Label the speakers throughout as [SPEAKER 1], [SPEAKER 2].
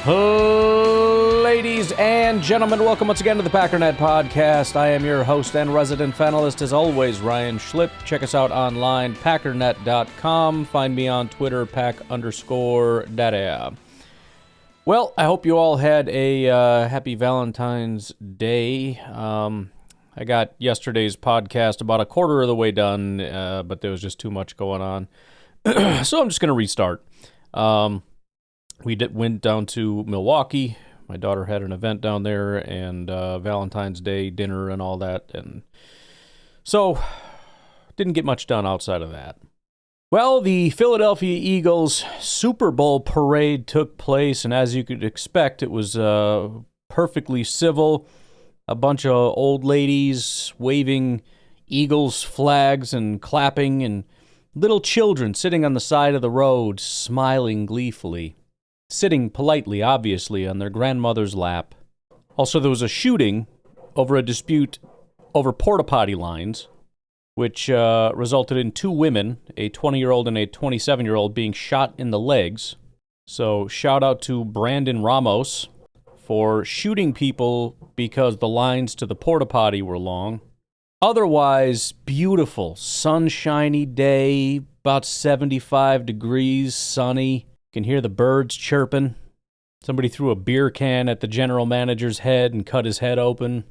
[SPEAKER 1] Ladies and gentlemen, welcome once again to the Packernet Podcast. I am your host and resident fanalist, as always, Ryan Schlip. Check us out online, packernet.com. Find me on Twitter, pack_data. Well, I hope you all had a happy Valentine's Day. I got yesterday's podcast about a quarter of the way done, but there was just too much going on. So I'm just going to restart. We went down to Milwaukee. My daughter had an event down there, and Valentine's Day dinner and all that. And so didn't get much done outside of that. Well, the Philadelphia Eagles Super Bowl parade took place, and as you could expect, it was perfectly civil. A bunch of old ladies waving Eagles flags and clapping, and little children sitting on the side of the road, smiling gleefully. Sitting politely, obviously, on their grandmother's lap. Also, there was a shooting over a dispute over porta potty lines, which resulted in two women, a 20-year-old and a 27-year-old, being shot in the legs. So, shout out to Brandon Ramos for shooting people because the lines to the porta potty were long. Otherwise, beautiful, sunshiny day, about 75 degrees, sunny. You can hear the birds chirping. Somebody threw a beer can at the general manager's head and cut his head open.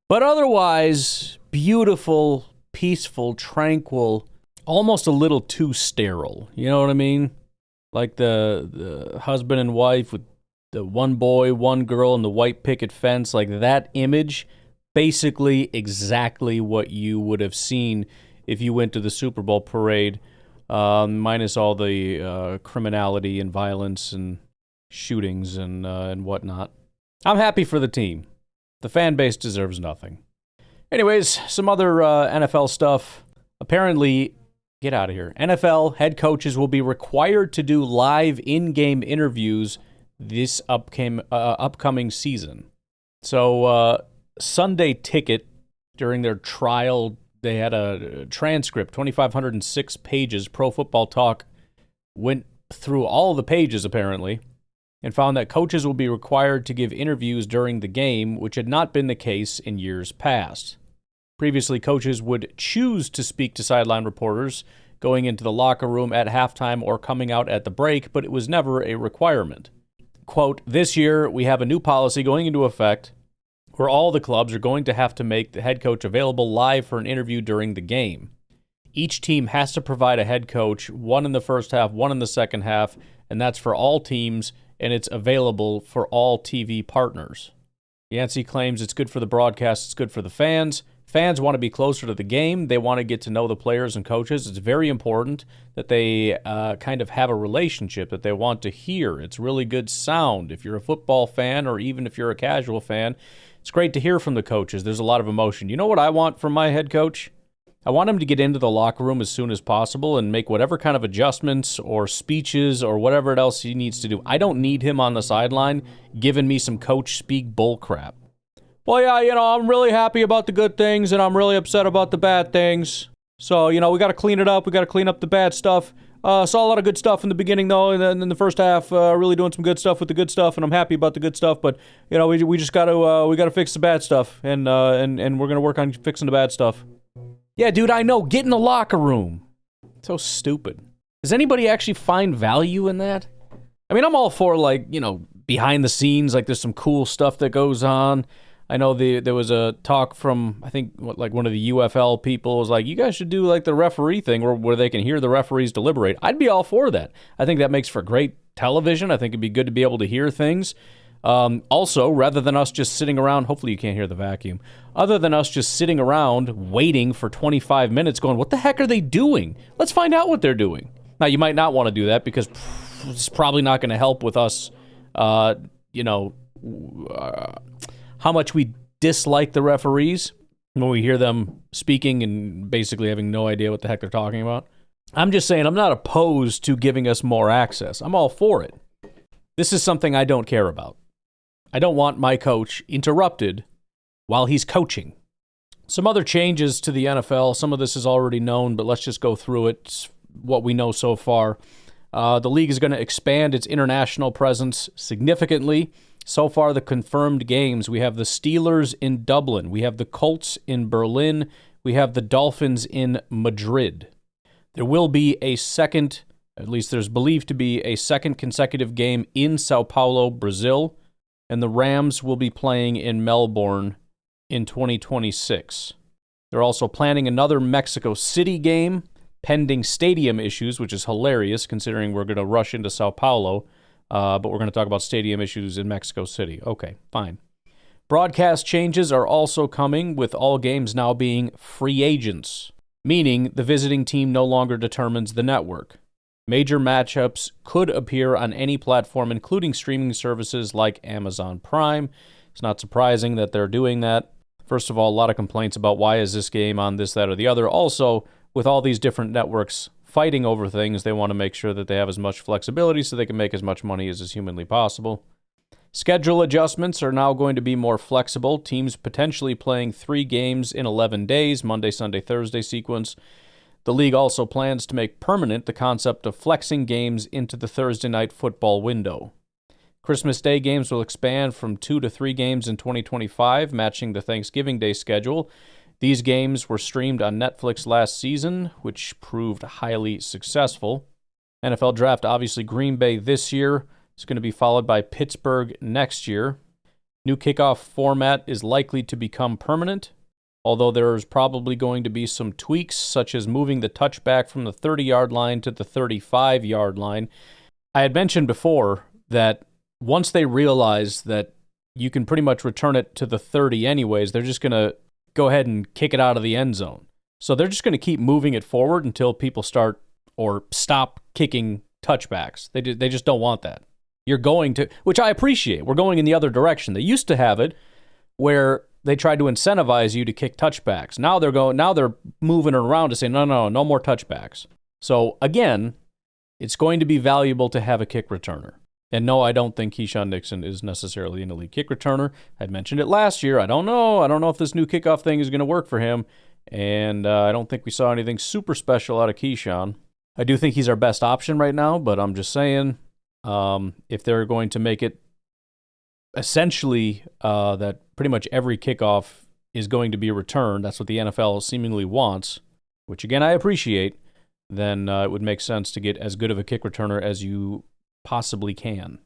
[SPEAKER 1] But otherwise, beautiful, peaceful, tranquil, almost a little too sterile. You know what I mean? Like the husband and wife with the one boy, one girl, and the white picket fence. Like that image, basically exactly what you would have seen if you went to the Super Bowl parade. Minus all the criminality and violence and shootings and whatnot. I'm happy for the team. The fan base deserves nothing. Anyways, some other NFL stuff. Apparently, get out of here. NFL head coaches will be required to do live in-game interviews this upcoming season. So, Sunday Ticket, during their trial, they had a transcript, 2,506 pages. Pro Football Talk went through all the pages, apparently, and found that coaches will be required to give interviews during the game, which had not been the case in years past. Previously, coaches would choose to speak to sideline reporters going into the locker room at halftime or coming out at the break, but it was never a requirement. Quote, "This year, we have a new policy going into effect where all the clubs are going to have to make the head coach available live for an interview during the game. Each team has to provide a head coach, one in the first half, one in the second half, and that's for all teams, and it's available for all TV partners." Yancey claims it's good for the broadcast, it's good for the fans. Fans want to be closer to the game. They want to get to know the players and coaches. It's very important that they kind of have a relationship that they want to hear. It's really good sound. If you're a football fan or even if you're a casual fan, it's great to hear from the coaches. There's a lot of emotion. You know what I want from my head coach? I want him to get into the locker room as soon as possible and make whatever kind of adjustments or speeches or whatever else he needs to do. I don't need him on the sideline giving me some coach speak bull crap. Well, yeah, I'm really happy about the good things and I'm really upset about the bad things. So, we got to clean it up. We got to clean up the bad stuff. Saw a lot of good stuff in the beginning, though, and then in the first half, really doing some good stuff with the good stuff, and I'm happy about the good stuff. But we just got to fix the bad stuff, and we're gonna work on fixing the bad stuff. Yeah, dude, I know. Get in the locker room. So stupid. Does anybody actually find value in that? I mean, I'm all for behind the scenes. Like, there's some cool stuff that goes on. I know there was a talk from, I think, one of the UFL people was like, you guys should do the referee thing where they can hear the referees deliberate. I'd be all for that. I think that makes for great television. I think it'd be good to be able to hear things. Also, rather than us just sitting around, hopefully you can't hear the vacuum, other than us just sitting around waiting for 25 minutes going, what the heck are they doing? Let's find out what they're doing. Now, you might not want to do that because it's probably not going to help with us, how much we dislike the referees when we hear them speaking and basically having no idea what the heck they're talking about. I'm just saying I'm not opposed to giving us more access. I'm all for it. This is something I don't care about. I don't want my coach interrupted while he's coaching. Some other changes to the NFL. Some of this is already known, but let's just go through it. It's what we know so far. The league is going to expand its international presence significantly. So far, the confirmed games, we have the Steelers in Dublin. We have the Colts in Berlin. We have the Dolphins in Madrid. There will be a second, at least there's believed to be a second consecutive game in Sao Paulo, Brazil. And the Rams will be playing in Melbourne in 2026. They're also planning another Mexico City game, pending stadium issues, which is hilarious considering we're going to rush into Sao Paulo, but we're going to talk about stadium issues in Mexico City. Okay, fine. Broadcast changes are also coming, with all games now being free agents, meaning the visiting team no longer determines the network. Major matchups could appear on any platform, including streaming services like Amazon Prime. It's not surprising that they're doing that. First of all, a lot of complaints about why is this game on this, that, or the other. Also, with all these different networks fighting over things, they want to make sure that they have as much flexibility so they can make as much money as is humanly possible. Schedule adjustments are now going to be more flexible. Teams potentially playing 3 games in 11 days, Monday, Sunday, Thursday sequence. The league also plans to make permanent the concept of flexing games into the Thursday night football window. Christmas Day games will expand from 2 to 3 games in 2025, matching the Thanksgiving Day schedule. These games were streamed on Netflix last season, which proved highly successful. NFL Draft, obviously Green Bay this year. It's going to be followed by Pittsburgh next year. New kickoff format is likely to become permanent, although there's probably going to be some tweaks, such as moving the touchback from the 30-yard line to the 35-yard line. I had mentioned before that once they realize that you can pretty much return it to the 30 anyways, they're just going to go ahead and kick it out of the end zone. So they're just going to keep moving it forward until people start or stop kicking touchbacks. They just don't want that. You're going to, which I appreciate. We're going in the other direction. They used to have it where they tried to incentivize you to kick touchbacks. Now they're moving it around to say, no more touchbacks. So again, it's going to be valuable to have a kick returner. And no, I don't think Keyshawn Nixon is necessarily an elite kick returner. I'd mentioned it last year. I don't know if this new kickoff thing is going to work for him. And I don't think we saw anything super special out of Keyshawn. I do think he's our best option right now, but I'm just saying, if they're going to make it essentially that pretty much every kickoff is going to be returned, that's what the NFL seemingly wants, which again I appreciate, then it would make sense to get as good of a kick returner as you possibly can.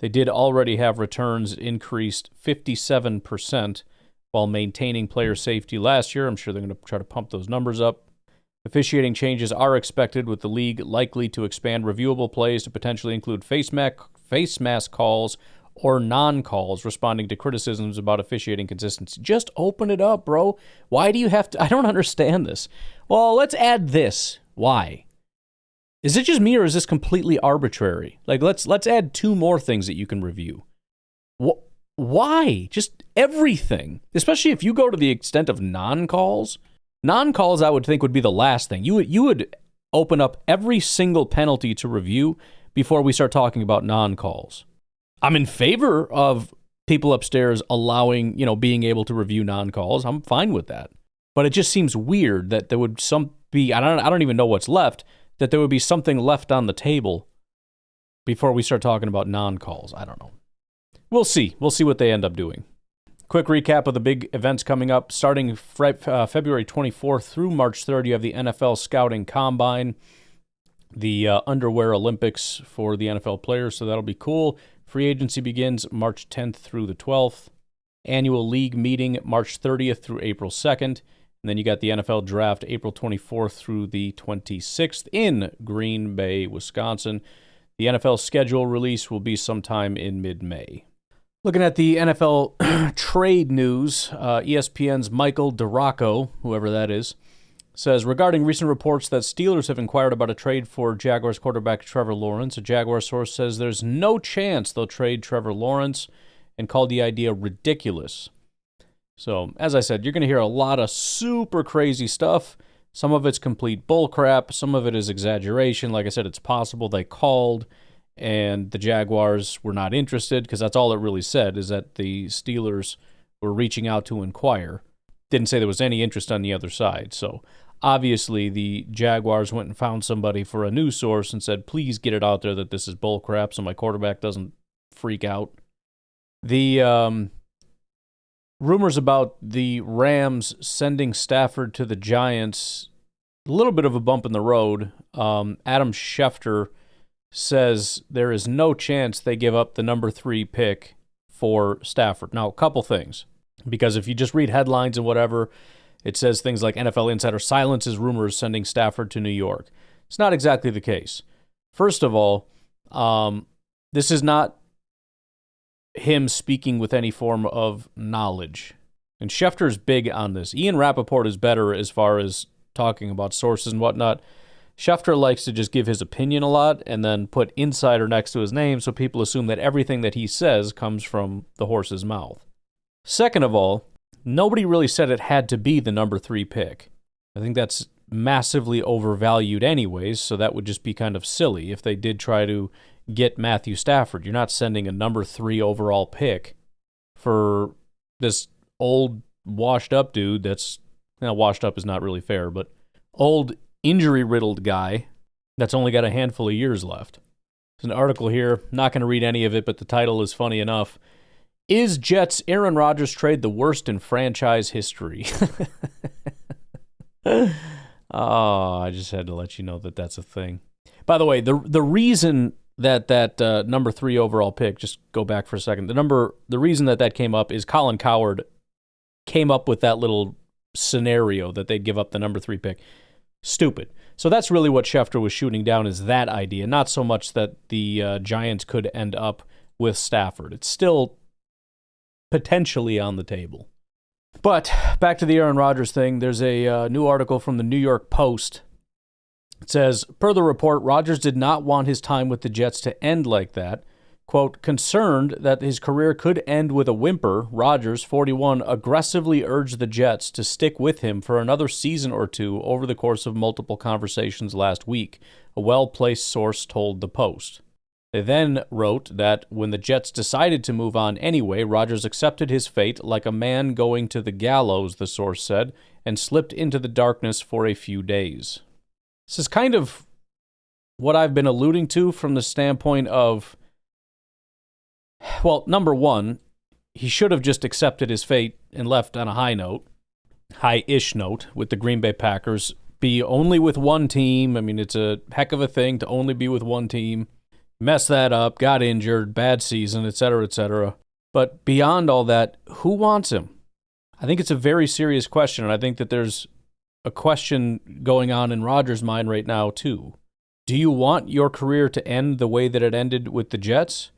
[SPEAKER 1] They did already have returns increased 57% while maintaining player safety last year. I'm sure they're going to try to pump those numbers up. Officiating changes are expected, with the league likely to expand reviewable plays to potentially include face mask calls or non-calls, responding to criticisms about officiating consistency. Just open it up, bro. Why do you have to? I don't understand this. Well, let's add this. Why? Is it just me, or is this completely arbitrary? Like, let's add 2 more things that you can review. Why? Just everything. Especially if you go to the extent of non-calls. Non-calls, I would think, would be the last thing. You would open up every single penalty to review before we start talking about non-calls. I'm in favor of people upstairs allowing, being able to review non-calls. I'm fine with that. But it just seems weird that there would I don't even know what's left, that there would be something left on the table before we start talking about non-calls. I don't know. We'll see. We'll see what they end up doing. Quick recap of the big events coming up. Starting February 24th through March 3rd, you have the NFL Scouting Combine, the Underwear Olympics for the NFL players, so that'll be cool. Free agency begins March 10th through the 12th. Annual league meeting March 30th through April 2nd. And then you got the NFL Draft April 24th through the 26th in Green Bay, Wisconsin. The NFL schedule release will be sometime in mid-May. Looking at the NFL trade news, ESPN's Michael DeRocco, whoever that is, says, regarding recent reports that Steelers have inquired about a trade for Jaguars quarterback Trevor Lawrence, a Jaguar source says there's no chance they'll trade Trevor Lawrence and called the idea ridiculous. So, as I said, you're going to hear a lot of super crazy stuff. Some of it's complete bullcrap. Some of it is exaggeration. Like I said, it's possible they called and the Jaguars were not interested, because that's all it really said, is that the Steelers were reaching out to inquire. Didn't say there was any interest on the other side. So Obviously, the Jaguars went and found somebody for a news source and said, please get it out there that this is bull crap so my quarterback doesn't freak out. The rumors about the Rams sending Stafford to the Giants, a little bit of a bump in the road. Adam Schefter says there is no chance they give up the number 3 pick for Stafford. Now, a couple things, because if you just read headlines and whatever, it says things like NFL Insider silences rumors sending Stafford to New York. It's not exactly the case. First of all, this is not him speaking with any form of knowledge. And Schefter's big on this. Ian Rappaport is better as far as talking about sources and whatnot. Schefter likes to just give his opinion a lot and then put insider next to his name so people assume that everything that he says comes from the horse's mouth. Second of all, nobody really said it had to be the number 3 pick. I think that's massively overvalued anyways, so that would just be kind of silly if they did try to get Matthew Stafford. You're not sending a number 3 overall pick for this old, washed-up dude that's, washed up is not really fair, but old, injury-riddled guy that's only got a handful of years left. There's an article here, not going to read any of it, but the title is funny enough. Is Jets' Aaron Rodgers trade the worst in franchise history? Oh, I just had to let you know that that's a thing. By the way, the reason that number 3 overall pick, just go back for a second, the reason that came up is Colin Cowherd came up with that little scenario that they'd give up the number 3 pick. Stupid. So that's really what Schefter was shooting down, is that idea, not so much that the Giants could end up with Stafford. It's still potentially on the table. But back to the Aaron Rodgers thing, there's a new article from the New York Post. It says, per the report, Rodgers did not want his time with the Jets to end like that. Quote, concerned that his career could end with a whimper, Rodgers, 41, aggressively urged the Jets to stick with him for another season or two over the course of multiple conversations last week, a well-placed source told the Post. They then wrote that when the Jets decided to move on anyway, Rodgers accepted his fate like a man going to the gallows, the source said, and slipped into the darkness for a few days. This is kind of what I've been alluding to from the standpoint of, well, number one, he should have just accepted his fate and left on a high-ish note with the Green Bay Packers, be only with one team. I mean, it's a heck of a thing to only be with one team. Messed that up, got injured, bad season, etc., etc. But beyond all that, who wants him? I think it's a very serious question, and I think that there's a question going on in Rodgers' mind right now, too. Do you want your career to end the way that it ended with the Jets?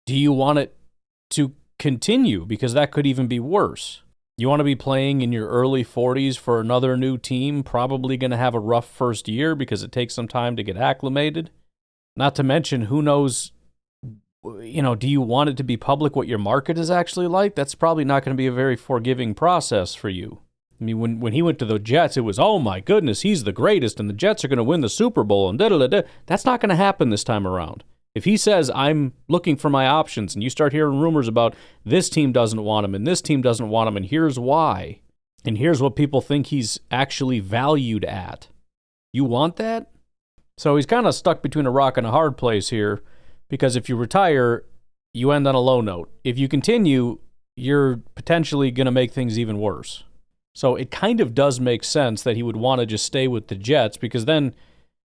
[SPEAKER 1] Do you want it to continue? Because that could even be worse. You want to be playing in your early 40s for another new team, probably going to have a rough first year because it takes some time to get acclimated. Not to mention, who knows, do you want it to be public what your market is actually like? That's probably not going to be a very forgiving process for you. I mean, when he went to the Jets, it was, oh my goodness, he's the greatest, and the Jets are going to win the Super Bowl, and da-da-da-da. That's not going to happen this time around. If he says, I'm looking for my options, and you start hearing rumors about this team doesn't want him, and this team doesn't want him, and here's why, and here's what people think he's actually valued at, you want that? So he's kind of stuck between a rock and a hard place here, because if you retire, you end on a low note. If you continue, you're potentially going to make things even worse. So it kind of does make sense that he would want to just stay with the Jets, because then,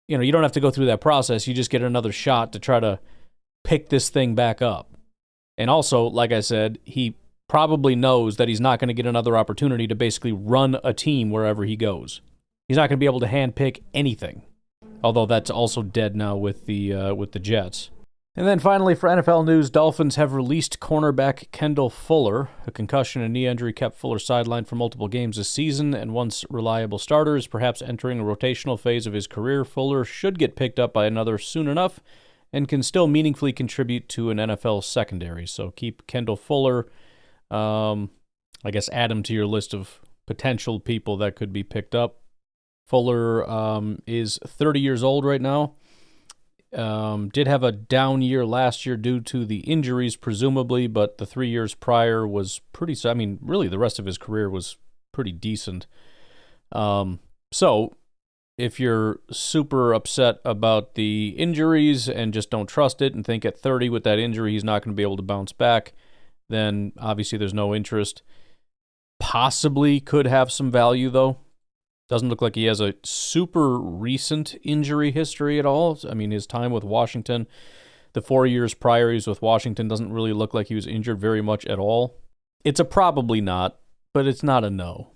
[SPEAKER 1] you don't have to go through that process. You just get another shot to try to pick this thing back up. And also, like I said, he probably knows that he's not going to get another opportunity to basically run a team wherever he goes. He's not going to be able to handpick anything. Although that's also dead now with the Jets. And then finally, for NFL news, Dolphins have released cornerback Kendall Fuller. A concussion and knee injury kept Fuller sidelined for multiple games this season, and once reliable starter is perhaps entering a rotational phase of his career, Fuller should get picked up by another soon enough and can still meaningfully contribute to an NFL secondary. So keep Kendall Fuller, I guess add him to your list of potential people that could be picked up. Fuller is 30 years old right now. Did have a down year last year due to the injuries, presumably, but the 3 years prior was really the rest of his career was pretty decent. So if you're super upset about the injuries and just don't trust it and think at 30 with that injury he's not going to be able to bounce back, then obviously there's no interest. Possibly could have some value, though. Doesn't look like he has a super recent injury history at all. I mean, his time with Washington, the 4 years prior he was with Washington, doesn't really look like he was injured very much at all. It's a probably not, but it's not a no.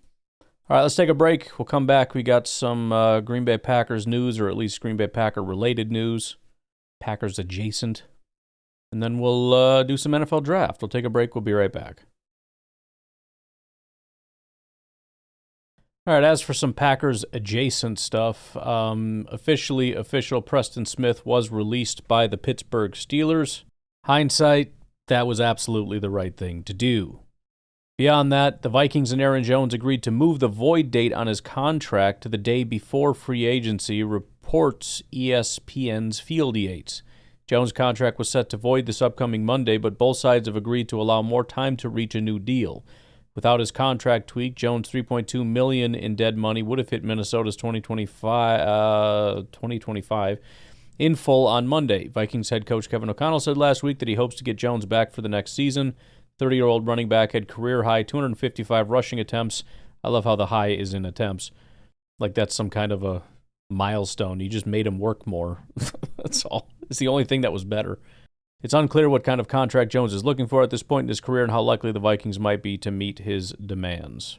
[SPEAKER 1] All right, let's take a break. We'll come back. We got some Green Bay Packers news, or at least Green Bay Packer-related news, Packers adjacent. And then we'll do some NFL draft. We'll take a break. We'll be right back. All right, as for some Packers adjacent stuff, official Preston Smith was released by the Pittsburgh Steelers. Hindsight, that was absolutely the right thing to do. Beyond that, the Vikings and Aaron Jones agreed to move the void date on his contract to the day before free agency, reports ESPN's Field Yates. Jones' contract was set to void this upcoming Monday, but both sides have agreed to allow more time to reach a new deal. Without his contract tweak, Jones' $3.2 million in dead money would have hit Minnesota's 2025 in full on Monday. Vikings head coach Kevin O'Connell said last week that he hopes to get Jones back for the next season. 30-year-old running back had career-high 255 rushing attempts. I love how the high is in attempts. Like that's some kind of a milestone. You just made him work more. That's all. It's the only thing that was better. It's unclear what kind of contract Jones is looking for at this point in his career and how likely the Vikings might be to meet his demands.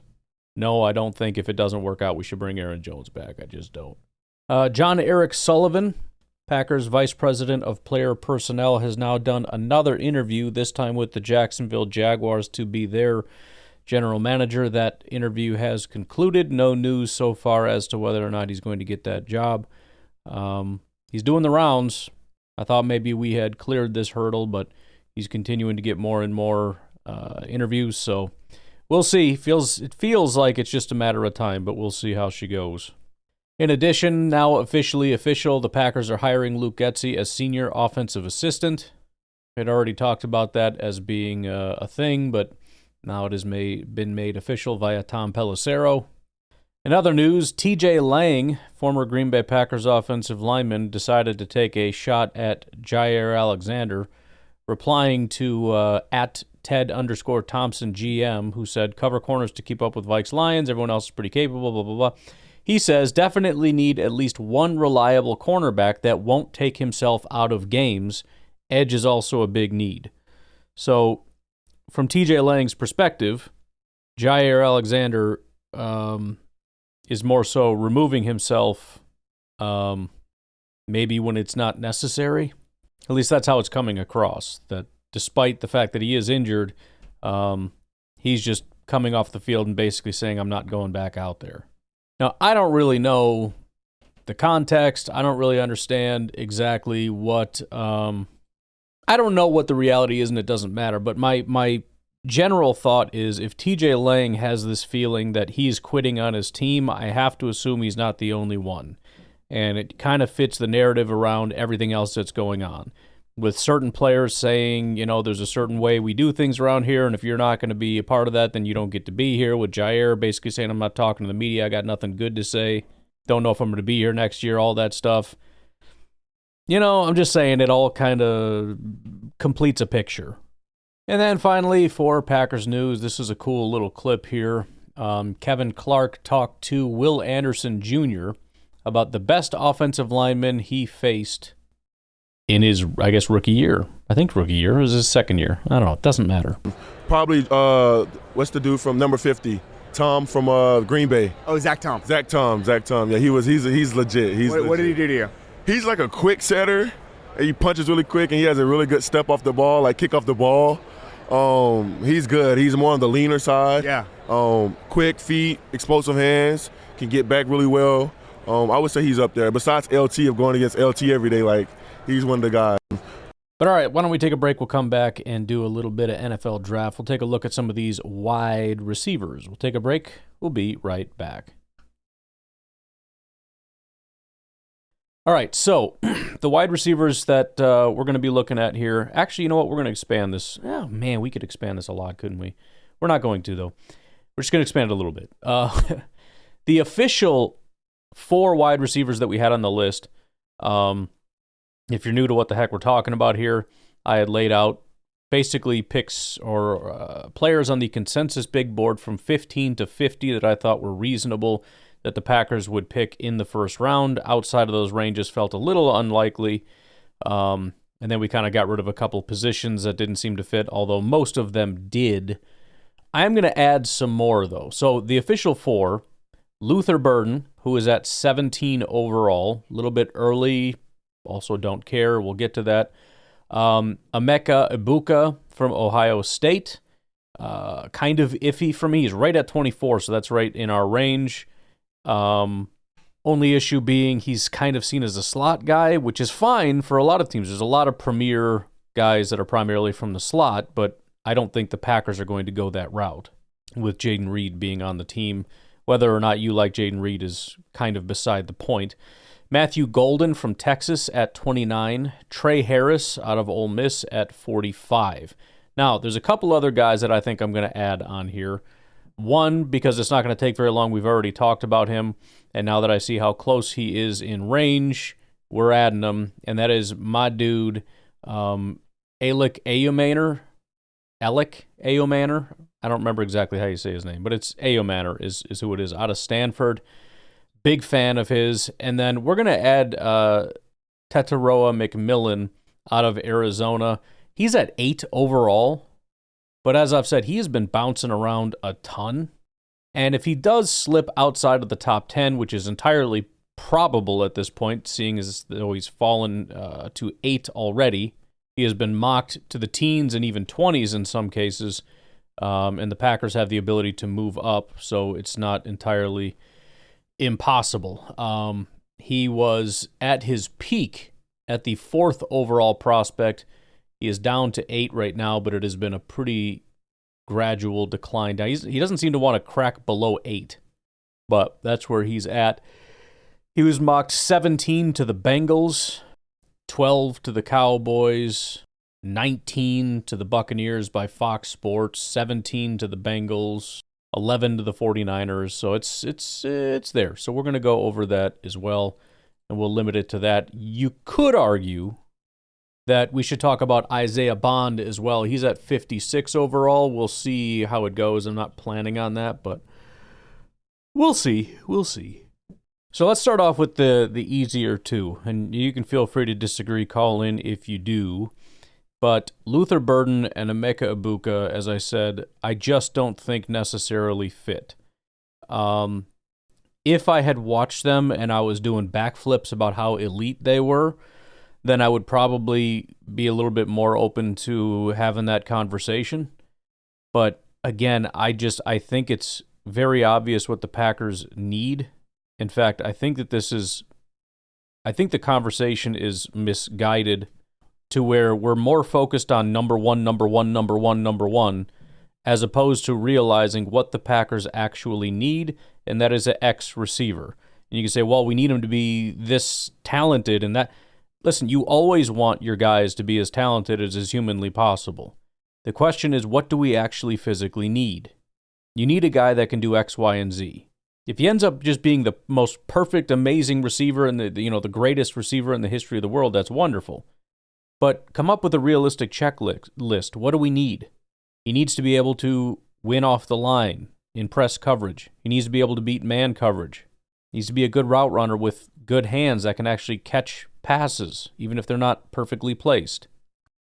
[SPEAKER 1] No, I don't think if it doesn't work out, we should bring Aaron Jones back. I just don't. John Eric Sullivan, Packers Vice President of Player Personnel, has now done another interview, this time with the Jacksonville Jaguars to be their general manager. That interview has concluded. No news so far as to whether or not he's going to get that job. He's doing the rounds. I thought maybe we had cleared this hurdle, but he's continuing to get more and more interviews, so we'll see. It feels like it's just a matter of time, but we'll see how she goes. In addition, now officially official, the Packers are hiring Luke Getsy as senior offensive assistant. We had already talked about that as being a thing, but now it has been made official via Tom Pelissero. In other news, T.J. Lang, former Green Bay Packers offensive lineman, decided to take a shot at Jair Alexander, replying to at Ted_Thompson GM, who said, cover corners to keep up with Vikes Lions. Everyone else is pretty capable, blah, blah, blah. He says, definitely need at least one reliable cornerback that won't take himself out of games. Edge is also a big need. So, from T.J. Lang's perspective, Jair Alexander is more so removing himself maybe when it's not necessary. At least that's how it's coming across, that despite the fact that he is injured, he's just coming off the field and basically saying, I'm not going back out there. Now, I don't really know the context. I don't really understand exactly what I don't know what the reality is, and it doesn't matter. But my general thought is if TJ Lang has this feeling that he's quitting on his team, I have to assume he's not the only one. And it kind of fits the narrative around everything else that's going on. With certain players saying, you know, there's a certain way we do things around here, and if you're not going to be a part of that, then you don't get to be here. With Jair basically saying, I'm not talking to the media, I got nothing good to say, don't know if I'm going to be here next year, all that stuff. You know, I'm just saying it all kind of completes a picture. And then finally, for Packers news, this is a cool little clip here. Kevin Clark talked to Will Anderson Jr. about the best offensive lineman he faced in his, I guess, rookie year. I think rookie year. It was his second year. I don't know. It doesn't matter.
[SPEAKER 2] Probably, what's the dude from number 50? Tom from Green Bay.
[SPEAKER 3] Oh, Zach Tom.
[SPEAKER 2] Zach Tom. Yeah, he's legit.
[SPEAKER 3] What did he do to you?
[SPEAKER 2] He's like a quick setter. He punches really quick, and he has a really good step off the ball, like kick off the ball. He's good. He's more on the leaner side.
[SPEAKER 3] Yeah.
[SPEAKER 2] Quick feet, explosive hands, can get back really well. I would say he's up there. Besides LT, of going against LT every day, like, he's one of the guys.
[SPEAKER 1] But all right, why don't we take a break? We'll come back and do a little bit of NFL draft. We'll take a look at some of these wide receivers. We'll take a break. We'll be right back. All right, so the wide receivers that we're going to be looking at here. Actually, you know what? We're going to expand this. Oh, man, we could expand this a lot, couldn't we? We're not going to, though. We're just going to expand it a little bit. The official 4 wide receivers that we had on the list. If you're new to what the heck we're talking about here, I had laid out basically picks or players on the consensus big board from 15 to 50 that I thought were reasonable that the Packers would pick in the first round. Outside of those ranges felt a little unlikely. And then we kind of got rid of a couple positions that didn't seem to fit, although most of them did. I am going to add some more, though. So the official 4, Luther Burden, who is at 17 overall, a little bit early, also don't care, we'll get to that. Emeka Ibuka from Ohio State, kind of iffy for me. He's right at 24, so that's right in our range. Only issue being he's kind of seen as a slot guy, which is fine for a lot of teams. There's a lot of premier guys that are primarily from the slot, but I don't think the Packers are going to go that route with Jayden Reed being on the team. Whether or not you like Jayden Reed is kind of beside the point. Matthew Golden from Texas at 29. Trey Harris out of Ole Miss at 45. Now, there's a couple other guys that I think I'm going to add on here. One, because it's not going to take very long. We've already talked about him. And now that I see how close he is in range, we're adding him. And that is my dude, Alec Ayomanor. I don't remember exactly how you say his name, but it's Ayomanor is who it is, out of Stanford. Big fan of his. And then we're going to add Tetaroa McMillan out of Arizona. He's at 8 overall, but as I've said, he has been bouncing around a ton. And if he does slip outside of the top 10, which is entirely probable at this point, seeing as though he's fallen to 8 already, he has been mocked to the teens and even 20s in some cases, and the Packers have the ability to move up, so it's not entirely impossible. He was at his peak at the 4th overall prospect. He is down to 8 right now, but it has been a pretty gradual decline. Now, he doesn't seem to want to crack below 8, but that's where he's at. He was mocked 17 to the Bengals, 12 to the Cowboys, 19 to the Buccaneers by Fox Sports, 17 to the Bengals, 11 to the 49ers. So it's there. So we're going to go over that as well, and we'll limit it to that. You could argue that we should talk about Isaiah Bond as well. He's at 56 overall. We'll see how it goes. I'm not planning on that, but we'll see. We'll see. So let's start off with the easier two, and you can feel free to disagree, call in if you do. But Luther Burden and Emeka Ibuka, as I said, I just don't think necessarily fit. If I had watched them and I was doing backflips about how elite they were, then I would probably be a little bit more open to having that conversation. But again, I think it's very obvious what the Packers need. In fact, I think the conversation is misguided to where we're more focused on number one, as opposed to realizing what the Packers actually need, and that is an X receiver. And you can say, well, we need him to be this talented and that. Listen, you always want your guys to be as talented as is humanly possible. The question is, what do we actually physically need? You need a guy that can do X, Y, and Z. If he ends up just being the most perfect, amazing receiver and the greatest receiver in the history of the world, that's wonderful. But come up with a realistic checklist. What do we need? He needs to be able to win off the line in press coverage. He needs to be able to beat man coverage. He needs to be a good route runner with good hands that can actually catch passes, even if they're not perfectly placed.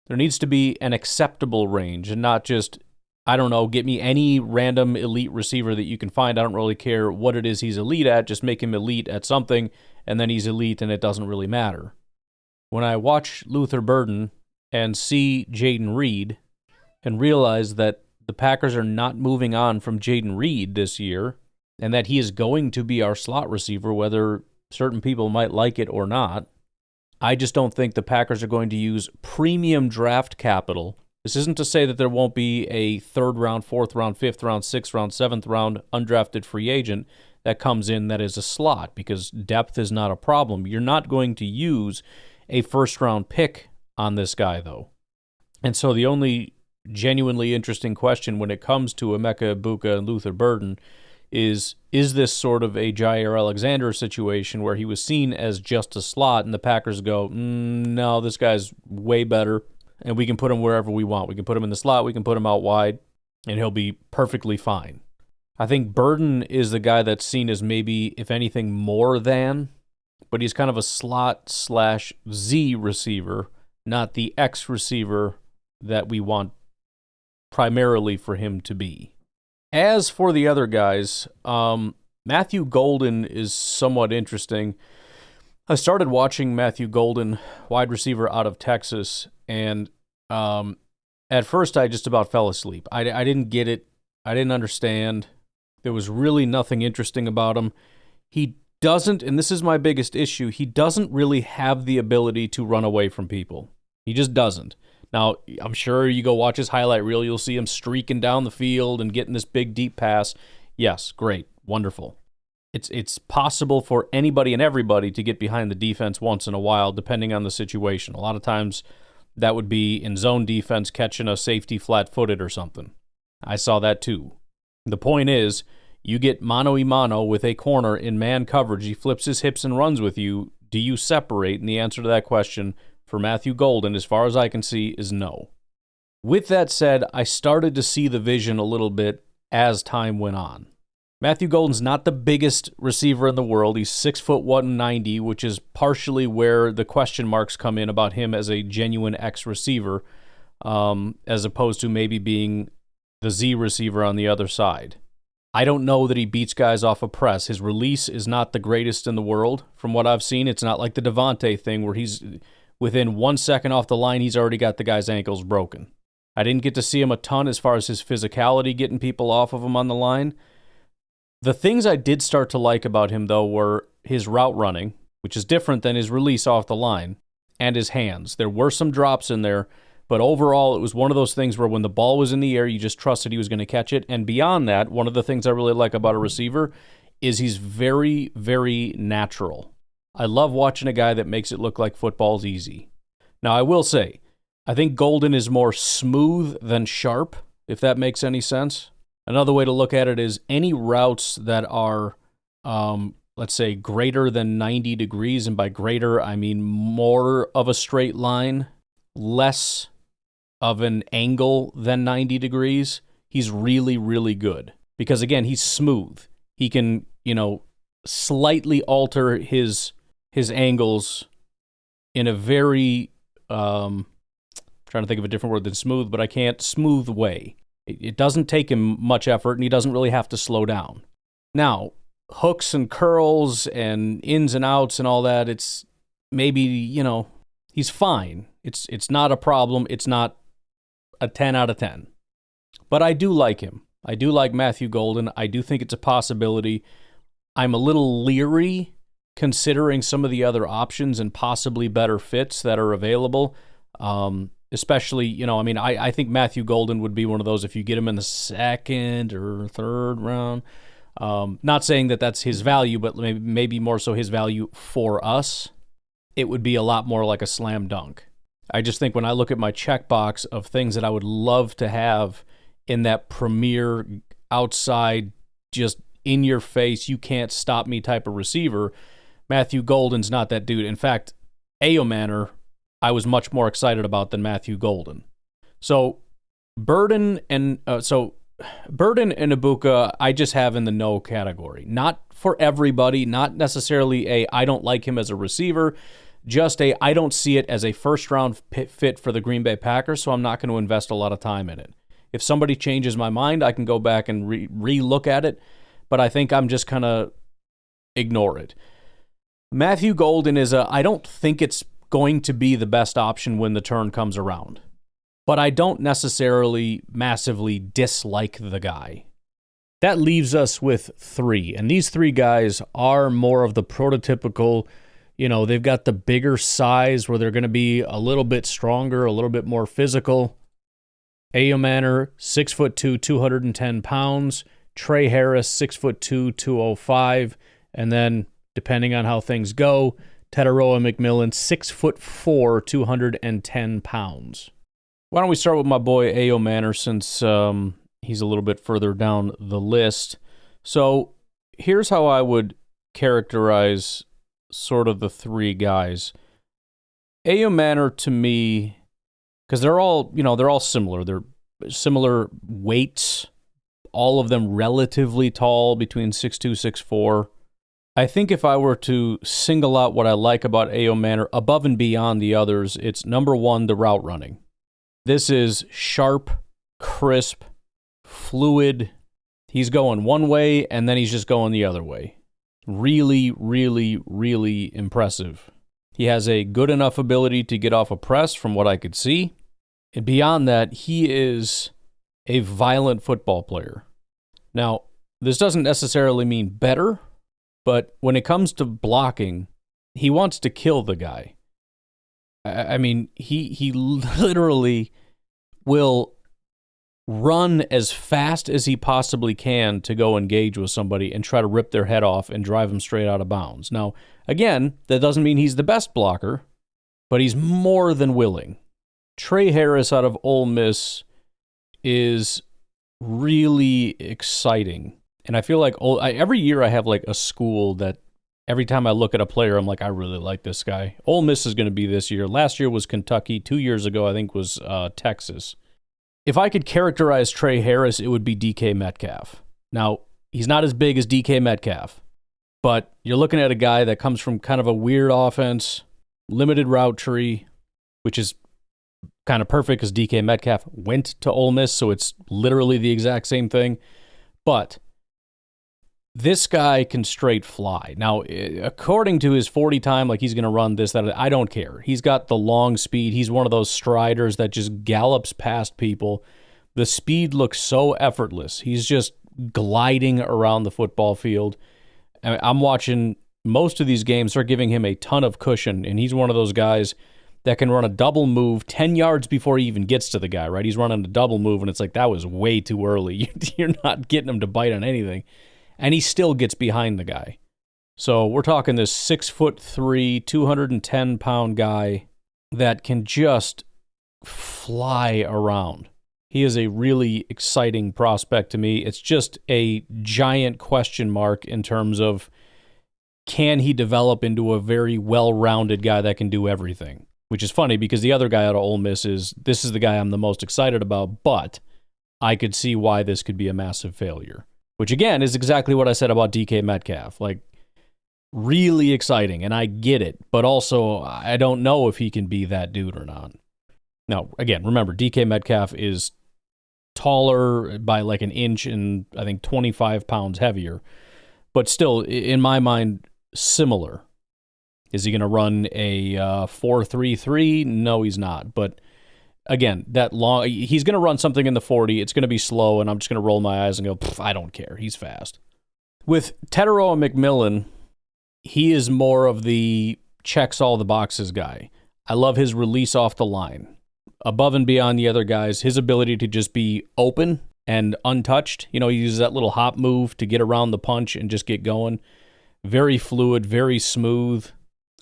[SPEAKER 1] There needs to be an acceptable range and not just, I don't know, get me any random elite receiver that you can find. I don't really care what it is he's elite at. Just make him elite at something, and then he's elite, and it doesn't really matter. When I watch Luther Burden and see Jayden Reed and realize that the Packers are not moving on from Jayden Reed this year, and that he is going to be our slot receiver, whether certain people might like it or not, I just don't think the Packers are going to use premium draft capital. This isn't to say that there won't be a 3rd round, 4th round, 5th round, 6th round, 7th round undrafted free agent that comes in that is a slot, because depth is not a problem. You're not going to use a 1st round pick on this guy, though. And so the only genuinely interesting question when it comes to Emeka Ibuka and Luther Burden is this sort of a Jair Alexander situation where he was seen as just a slot and the Packers go, no, this guy's way better and we can put him wherever we want. We can put him in the slot, we can put him out wide, and he'll be perfectly fine. I think Burden is the guy that's seen as maybe, if anything, more than, but he's kind of a slot/Z receiver, not the X receiver that we want primarily for him to be. As for the other guys, Matthew Golden is somewhat interesting. I started watching Matthew Golden, wide receiver out of Texas, and at first I just about fell asleep. I didn't get it. I didn't understand. There was really nothing interesting about him. He doesn't, and this is my biggest issue, he doesn't really have the ability to run away from people. He just doesn't. Now, I'm sure you go watch his highlight reel, you'll see him streaking down the field and getting this big, deep pass. Yes, great, wonderful. It's possible for anybody and everybody to get behind the defense once in a while, depending on the situation. A lot of times, that would be in zone defense catching a safety flat-footed or something. I saw that too. The point is, you get mano-a-mano with a corner in man coverage, he flips his hips and runs with you. Do you separate? And the answer to that question for Matthew Golden, as far as I can see, is no. With that said, I started to see the vision a little bit as time went on. Matthew Golden's not the biggest receiver in the world. He's 6'1", which is partially where the question marks come in about him as a genuine X receiver, as opposed to maybe being the Z receiver on the other side. I don't know that he beats guys off a press. His release is not the greatest in the world. From what I've seen, it's not like the Devontae thing where he's within 1 second off the line, he's already got the guy's ankles broken. I didn't get to see him a ton as far as his physicality, getting people off of him on the line. The things I did start to like about him, though, were his route running, which is different than his release off the line, and his hands. There were some drops in there, but overall, it was one of those things where when the ball was in the air, you just trusted he was going to catch it. And beyond that, one of the things I really like about a receiver is he's very, very natural. I love watching a guy that makes it look like football's easy. Now, I will say, I think Golden is more smooth than sharp, if that makes any sense. Another way to look at it is any routes that are, let's say, greater than 90 degrees, and by greater, I mean more of a straight line, less of an angle than 90 degrees, he's really, really good. Because, again, he's smooth. He can, slightly alter his angles in a very, trying to think of a different word than smooth, but I can't, smooth way. It doesn't take him much effort, and he doesn't really have to slow down. Now, hooks and curls and ins and outs and all that, it's maybe, he's fine. It's not a problem. It's not a 10 out of 10. But I do like him. I do like Matthew Golden. I do think it's a possibility. I'm a little leery considering some of the other options and possibly better fits that are available. Especially, I think Matthew Golden would be one of those if you get him in the second or third round. Not saying that that's his value, but maybe more so his value for us. It would be a lot more like a slam dunk. I just think when I look at my checkbox of things that I would love to have in that premier, outside, just in your face, you can't stop me type of receiver, Matthew Golden's not that dude. In fact, Manor, I was much more excited about than Matthew Golden. So Burden and Ibuka, I just have in the no category. Not for everybody, not necessarily I don't like him as a receiver, just I don't see it as a first-round fit for the Green Bay Packers, so I'm not going to invest a lot of time in it. If somebody changes my mind, I can go back and re-look at it, but I think I'm just going to ignore it. Matthew Golden is I don't think it's going to be the best option when the turn comes around, but I don't necessarily massively dislike the guy. That leaves us with three, and these three guys are more of the prototypical, they've got the bigger size where they're going to be a little bit stronger, a little bit more physical. Manor, 6'2", 210 pounds. Trey Harris, 6'2", 205. And then, depending on how things go, Teteroa McMillan, 6'4", 210 pounds. Why don't we start with my boy Manor since he's a little bit further down the list. So here's how I would characterize sort of the three guys. A.O. Manor to me, because they're all similar. They're similar weights, all of them relatively tall, between 6'2", 6'4". I think if I were to single out what I like about A.O. Manor above and beyond the others, it's number one, the route running. This is sharp, crisp, fluid. He's going one way, and then he's just going the other way. Really, really, really impressive. He has a good enough ability to get off a press from what I could see. And beyond that, he is a violent football player. Now, this doesn't necessarily mean better, but when it comes to blocking, he wants to kill the guy. I mean, he literally will run as fast as he possibly can to go engage with somebody and try to rip their head off and drive them straight out of bounds. Now, again, that doesn't mean he's the best blocker, but he's more than willing. Trey Harris out of Ole Miss is really exciting. And I feel like every year I have like a school that every time I look at a player, I'm like, I really like this guy. Ole Miss is going to be this year. Last year was Kentucky. 2 years ago, I think, was Texas. If I could characterize Trey Harris, it would be DK Metcalf. Now, he's not as big as DK Metcalf, but you're looking at a guy that comes from kind of a weird offense, limited route tree, which is kind of perfect because DK Metcalf went to Ole Miss, so it's literally the exact same thing. But this guy can straight fly. Now, according to his 40 time, like he's going to run this, that, I don't care. He's got the long speed. He's one of those striders that just gallops past people. The speed looks so effortless. He's just gliding around the football field. I'm watching most of these games. They're giving him a ton of cushion, and he's one of those guys that can run a double move 10 yards before he even gets to the guy, right? He's running a double move, and it's like, that was way too early. You're not getting him to bite on anything. And he still gets behind the guy. So we're talking this 6'3", 210-pound guy that can just fly around. He is a really exciting prospect to me. It's just a giant question mark in terms of, can he develop into a very well-rounded guy that can do everything? Which is funny because the other guy out of Ole Miss this is the guy I'm the most excited about, but I could see why this could be a massive failure. Which, again, is exactly what I said about DK Metcalf. Like, really exciting, and I get it. But also, I don't know if he can be that dude or not. Now, again, remember, DK Metcalf is taller by like an inch and, I think, 25 pounds heavier. But still, in my mind, similar. Is he going to run a 4.33? No, he's not. But again, he's going to run something in the 40. It's going to be slow, and I'm just going to roll my eyes and go, I don't care. He's fast. With Tetairoa McMillan, he is more of the checks all the boxes guy. I love his release off the line. Above and beyond the other guys, his ability to just be open and untouched. He uses that little hop move to get around the punch and just get going. Very fluid, very smooth.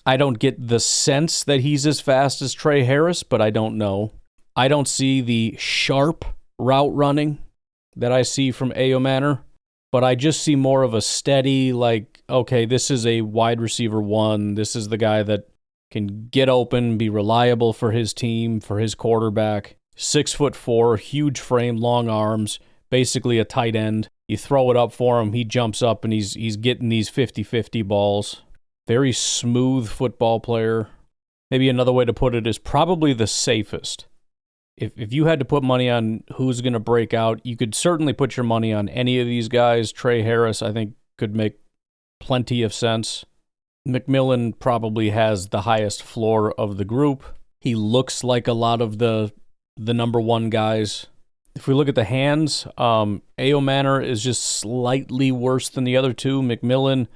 [SPEAKER 1] I don't get the sense that he's as fast as Trey Harris, but I don't know. I don't see the sharp route running that I see from A.O. Manor, but I just see more of a steady, like, okay, this is a wide receiver one. This is the guy that can get open, be reliable for his team, for his quarterback. 6'4", huge frame, long arms, basically a tight end. You throw it up for him, he jumps up, and he's getting these 50-50 balls. Very smooth football player. Maybe another way to put it is probably the safest. If you had to put money on who's going to break out, you could certainly put your money on any of these guys. Trey Harris, I think, could make plenty of sense. McMillan probably has the highest floor of the group. He looks like a lot of the number one guys. If we look at the hands, A.O. Manor is just slightly worse than the other two. McMillan,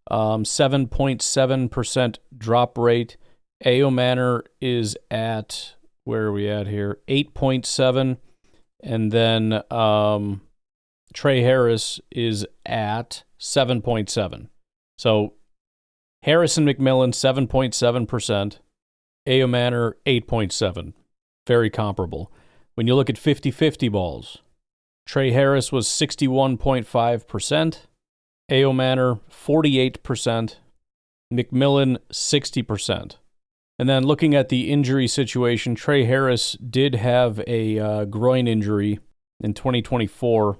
[SPEAKER 1] 7.7% drop rate. A.O. Manor is at... where are we at here? 8.7. And then Trey Harris is at 7.7. So Harris and McMillan, 7.7%. A.O. Manor, 8.7. Very comparable. When you look at 50-50 balls, Trey Harris was 61.5%. Manor, 48%. McMillan, 60%. And then looking at the injury situation, Trey Harris did have a groin injury in 2024,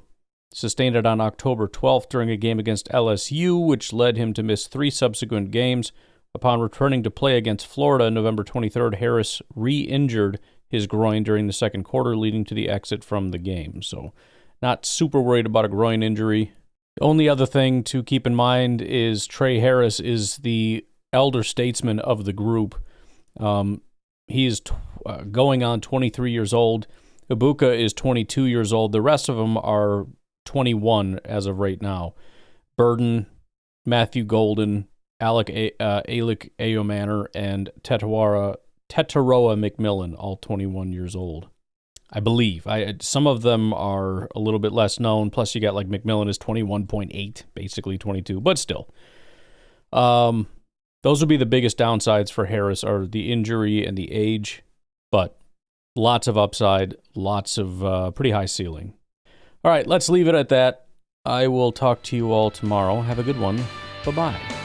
[SPEAKER 1] sustained it on October 12th during a game against LSU, which led him to miss 3 subsequent games. Upon returning to play against Florida November 23rd, Harris re-injured his groin during the second quarter, leading to the exit from the game. So not super worried about a groin injury. The only other thing to keep in mind is Trey Harris is the elder statesman of the group. He's going on 23 years old. Ibuka is 22 years old. The rest of them are 21 as of right now. Burden, Matthew Golden, Alec Ayomanor, and Tetaroa McMillan, all 21 years old. I believe. Some of them are a little bit less known. Plus, you got like McMillan is 21.8, basically 22, but still. Those would be the biggest downsides for Harris, are the injury and the age, but lots of upside, lots of pretty high ceiling. All right, let's leave it at that. I will talk to you all tomorrow. Have a good one. Bye-bye.